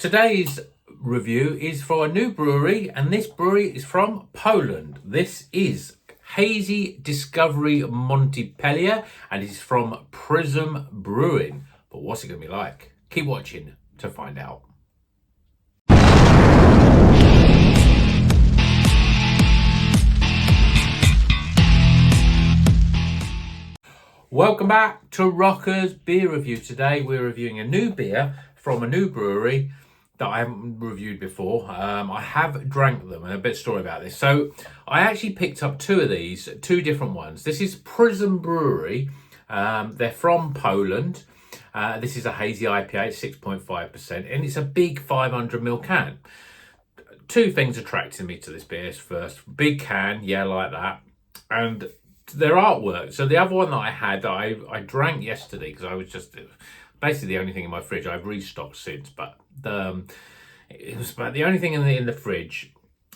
Today's review is for a new brewery, and this brewery is from Poland. This is Hazy Discovery Montpellier, and it's from Prizm Brewing. But what's it going to be like? Keep watching to find out. Welcome back to Rocker's Beer Review. Today we're reviewing a new beer from a new brewery that I haven't reviewed before. I have drank them, and a bit of story about this. So I actually picked up two of these, two different ones. This is Prizm Brewery. They're from Poland. This is a hazy IPA, 6.5%, and it's a big 500ml can. Two things attracted me to this beer first. Big can, yeah, like that. And their artwork. So the other one that I had, I drank yesterday because I was just basically the only thing in my fridge. I've restocked since, but it was about the only thing in the fridge.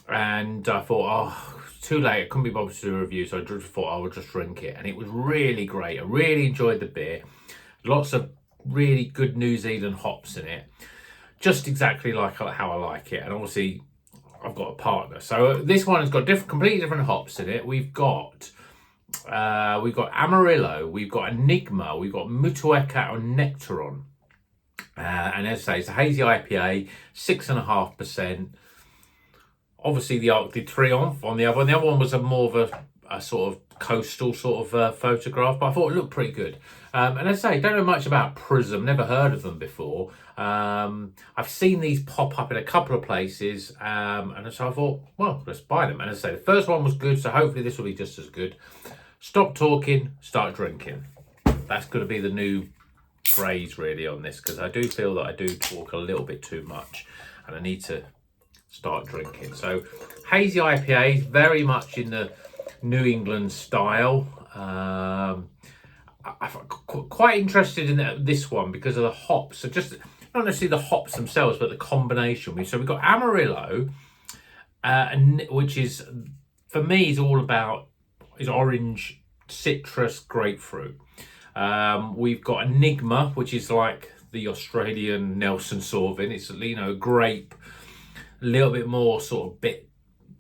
And I thought, oh, it's too late. I couldn't be bothered to do a review, so I just thought I would just drink it. And it was really great. I really enjoyed the beer. Lots of really good New Zealand hops in it. Just exactly like how I like it. And obviously, I've got a partner. So this one has got completely different hops in it. We've got Amarillo, we've got Enigma, we've got Mutueka and Nectaron. And as I say, it's a hazy IPA, 6.5%. Obviously, the Arc de Triomphe on the other one. The other one was more of a sort of coastal sort of photograph, but I thought it looked pretty good. And as I say, don't know much about Prizm, never heard of them before. I've seen these pop up in a couple of places, and so I thought, well, let's buy them. And as I say, the first one was good, so hopefully this will be just as good. Stop talking, start drinking. That's going to be the new phrase really on this, because I do feel that I do talk a little bit too much and I need to start drinking. So hazy IPA, very much in the New England style. I'm quite interested in this one because of the hops. So just not necessarily the hops themselves, but the combination. So we've got Amarillo, which is, for me, is all about is orange, citrus, grapefruit. We've got Enigma, which is like the Australian Nelson Sauvin. It's, you know, grape, a little bit more sort of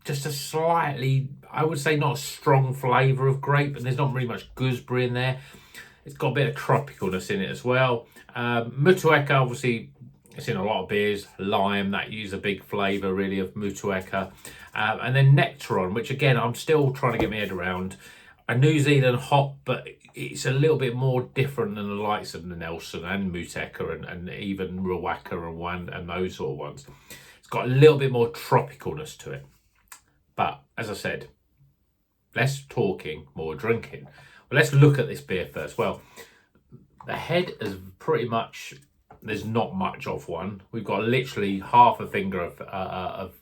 just a slightly, I would say, not a strong flavour of grape, and there's not really much gooseberry in there. It's got a bit of tropicalness in it as well. Mutueka, obviously, it's in a lot of beers. Lime, that use a big flavour really of Mutueka. And then Nectaron, which again, I'm still trying to get my head around. A New Zealand hop, but it's a little bit more different than the likes of the Nelson and Mutueka and even Rawaka and those sort of ones. It's got a little bit more tropicalness to it. But as I said, less talking, more drinking. Well, let's look at this beer first. Well, the head is pretty much, there's not much of one. We've got literally half a finger of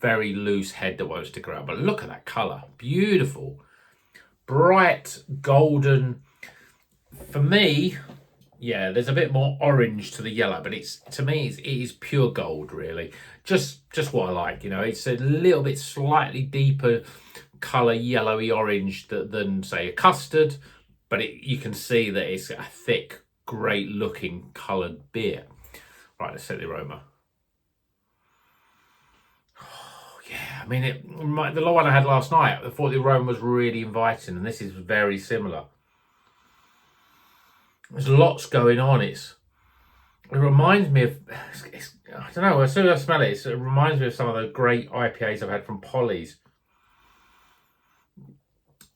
very loose head that won't stick around. But look at that colour. Beautiful. Bright, golden. For me, yeah, there's a bit more orange to the yellow, but to me, it is pure gold, really. Just what I like, you know. It's a little bit slightly deeper colour, yellowy orange than say a custard, but you can see that it's a thick, great looking coloured beer. Right, let's set the aroma. Oh, yeah, I mean, the one I had last night, I thought the aroma was really inviting, and this is very similar. There's lots going on. It reminds me of, I don't know, as soon as I smell it, it reminds me of some of the great IPAs I've had from Polly's.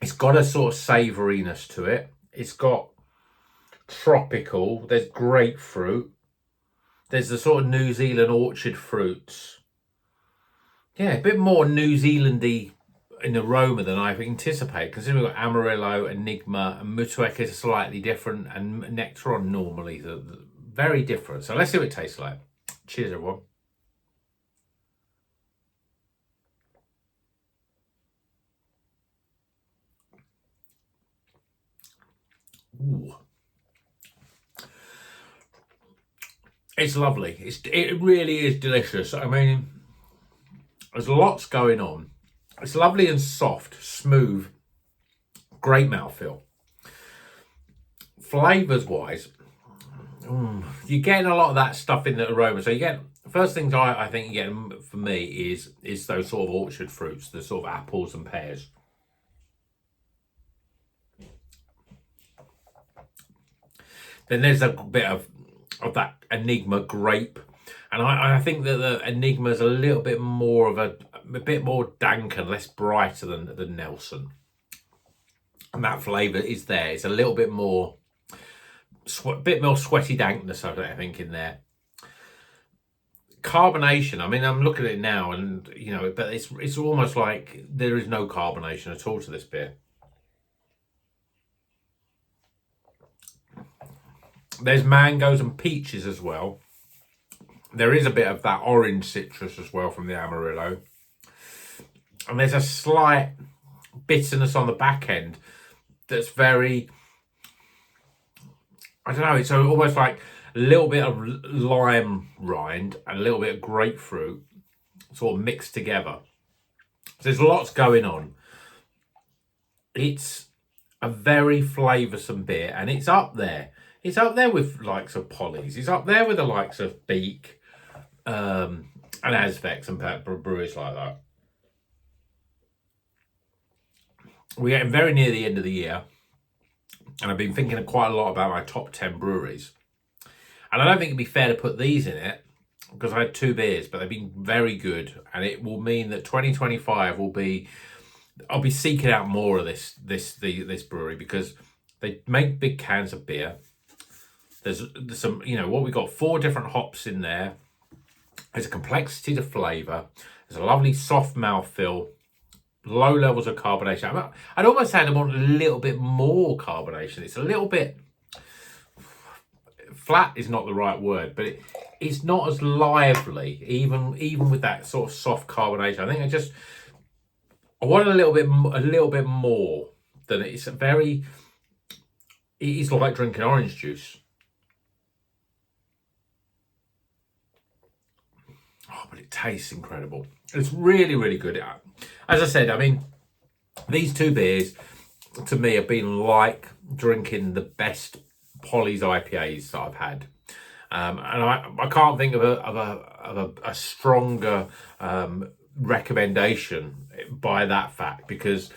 It's got a sort of savouriness to it. It's got tropical. There's grapefruit. There's the sort of New Zealand orchard fruits. Yeah, a bit more New Zealandy in aroma than I've anticipated. Considering we've got Amarillo, Enigma, and Mutueka is slightly different, and Nectaron normally very different. So let's see what it tastes like. Cheers, everyone. Ooh. It's lovely. It really is delicious. I mean, there's lots going on. It's lovely and soft, smooth, great mouthfeel. Flavours wise, you're getting a lot of that stuff in the aroma. So you get first things I think you get for me is those sort of orchard fruits, the sort of apples and pears. Then there's a bit of that Enigma grape, and I think that the Enigma is a little bit more of a bit more dank and less brighter than Nelson, and that flavour is there. It's a little bit more bit more sweaty dankness, I think, in there. Carbonation, I mean, I'm looking at it now, and you know, but it's almost like there is no carbonation at all to this beer. There's mangoes and peaches as well. There is a bit of that orange citrus as well from the Amarillo. And there's a slight bitterness on the back end that's very, I don't know, it's almost like a little bit of lime rind and a little bit of grapefruit sort of mixed together. So there's lots going on. It's a very flavoursome beer, and it's up there. It's up there with likes of Polly's. It's up there with the likes of Beak and Azvex and breweries like that. We're getting very near the end of the year, and I've been thinking quite a lot about my top 10 breweries. And I don't think it'd be fair to put these in it, because I had 2 beers, but they've been very good, and it will mean that 2025 will be, I'll be seeking out more of this brewery, because they make big cans of beer. There's some, you know, what we got, 4 different hops in there. There's a complexity to flavour. There's a lovely soft mouthfeel, low levels of carbonation. I'd almost say I want a little bit more carbonation. It's a little bit flat is not the right word, but it's not as lively, even with that sort of soft carbonation. I think I want a little bit more than it's very. It is like drinking orange juice. Oh, but it tastes incredible. It's really, really good. As I said, I mean, these 2 beers to me have been like drinking the best Polly's IPAs that I've had, and I can't think of a stronger recommendation by that fact, because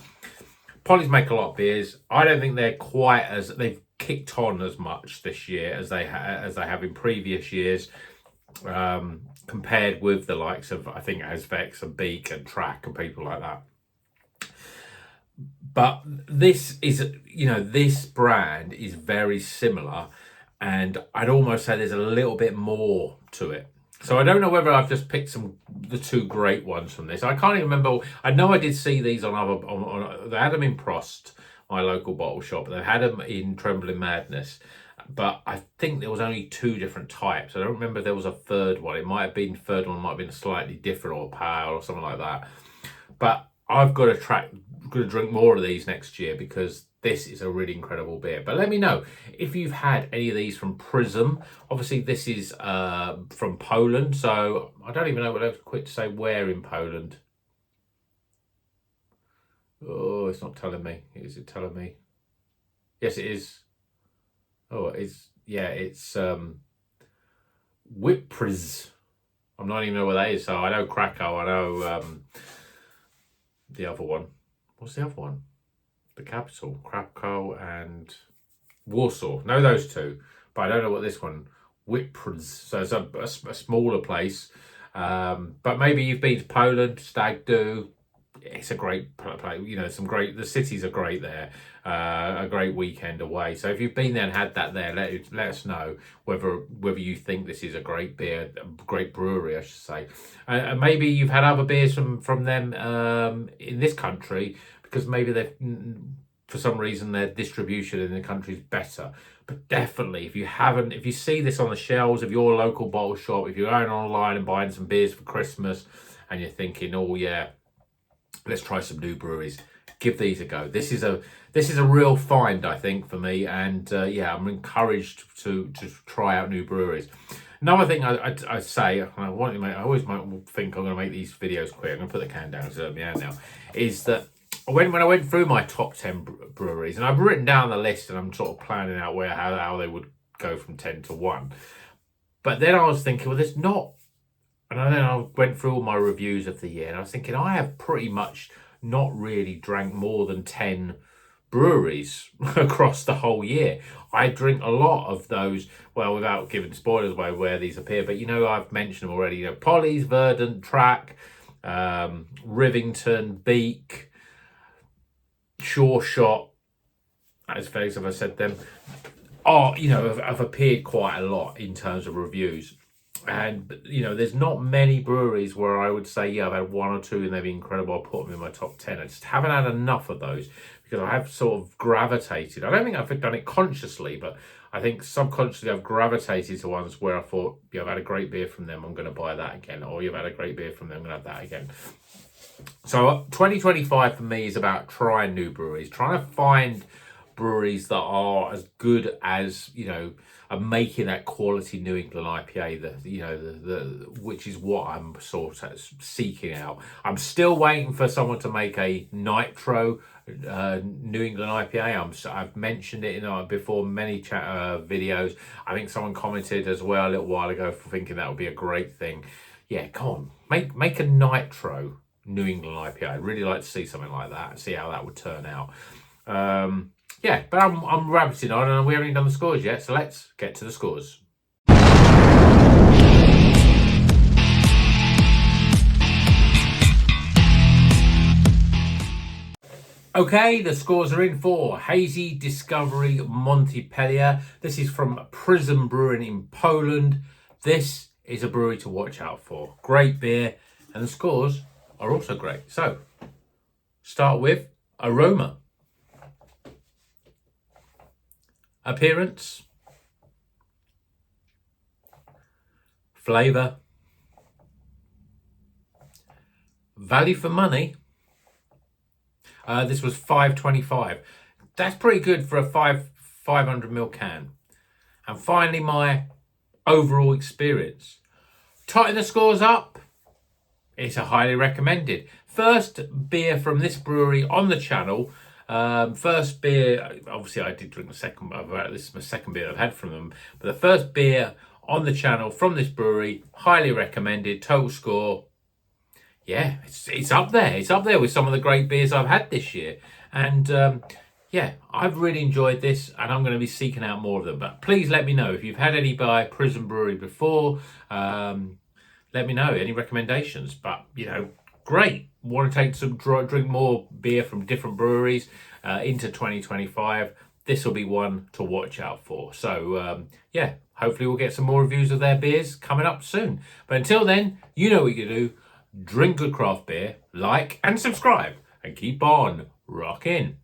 Polly's make a lot of beers. I don't think they've kicked on as much this year as they have in previous years, compared with the likes of, I think, Azvex and Beak and Track and people like that. But this is, you know, this brand is very similar, and I'd almost say there's a little bit more to it. So I don't know whether I've just picked the 2 great ones from this. I can't even remember. I know I did see these on they had them in Prost, my local bottle shop. They had them in Trembling Madness, but I think there was only 2 different types. I don't remember if there was a third one. It might have been, third one might have been slightly different, or pale or something like that. But I've got to drink more of these next year, because this is a really incredible beer. But let me know if you've had any of these from Prizm. Obviously, this is from Poland, so I don't even know what I have to quit to say where in Poland. Oh, it's not telling me. Is it telling me? Yes, it is. Oh, it's, yeah, it's Whitpris. I'm not even know where that is. So I know Krakow. I know the other one. What's the other one? The capital. Krakow and Warsaw. Know those 2, but I don't know what this one. Whitpris. So it's a smaller place. But maybe you've been to Poland. Stag do. It's a great place. You know, the cities are great there. A great weekend away. So if you've been there and had that there, let us know whether you think this is a great beer, a great brewery, I should say. And maybe you've had other beers from them in this country, because maybe they've, for some reason, their distribution in the country is better. But definitely, if you see this on the shelves of your local bottle shop, if you're going online and buying some beers for Christmas, and you're thinking, oh yeah, let's try some new breweries, give these a go. This is a real find, I think, for me, and yeah, I'm encouraged to try out new breweries. Another thing I say, I always might think I'm going to make these videos quick. I'm going to put the can down, so my hand now. Is that when I went through my top 10 breweries, and I've written down the list, and I'm sort of planning out how they would go from 10 to 1. But then I was thinking, well, there's not And then I went through all my reviews of the year, and I was thinking, I have pretty much not really drank more than 10 breweries across the whole year. I drink a lot of those, well, without giving spoilers away where these appear, but I've mentioned them already. Polly's, Verdant, Track, Rivington, Beak, Sure Shot, as vague as I said them, have appeared quite a lot in terms of reviews. And, there's not many breweries where I would say, yeah, I've had one or two and they've been incredible. I'll put them in my top 10. I just haven't had enough of those because I have sort of gravitated. I don't think I've done it consciously, but I think subconsciously I've gravitated to ones where I thought, I've had a great beer from them, I'm going to buy that again. Or you've had a great beer from them, I'm going to have that again. So 2025 for me is about trying new breweries, trying to find breweries that are as good as, are making that quality New England IPA, which is what I'm sort of seeking out. I'm still waiting for someone to make a nitro New England IPA. I've mentioned it before many videos. I think someone commented as well a little while ago for thinking that would be a great thing. Yeah, come on, make a nitro New England IPA. I'd really like to see something like that and see how that would turn out. Yeah, but I'm rabbiting on, and we haven't even done the scores yet, so let's get to the scores. Okay, the scores are in for Hazy Discovery Montpellier. This is from Prizm Brewery in Poland. This is a brewery to watch out for. Great beer, and the scores are also great. So, start with aroma. Appearance. Flavour. Value for money. This was $5.25. That's pretty good for a 500ml can. And finally, my overall experience. Tighten the scores up. It's a highly recommended. First beer from this brewery on the channel. First beer, obviously I did drink the second, this is my second beer I've had from them. But the first beer on the channel from this brewery, highly recommended. Total score, yeah, it's up there. It's up there with some of the great beers I've had this year. And yeah, I've really enjoyed this, and I'm going to be seeking out more of them. But please let me know if you've had any by Prizm Brewery before. Let me know any recommendations. But great. Want to take drink more beer from different breweries into 2025. This will be one to watch out for. So yeah, hopefully we'll get some more reviews of their beers coming up soon. But until then, you know what you do. Drink good craft beer, like and subscribe, and keep on rocking.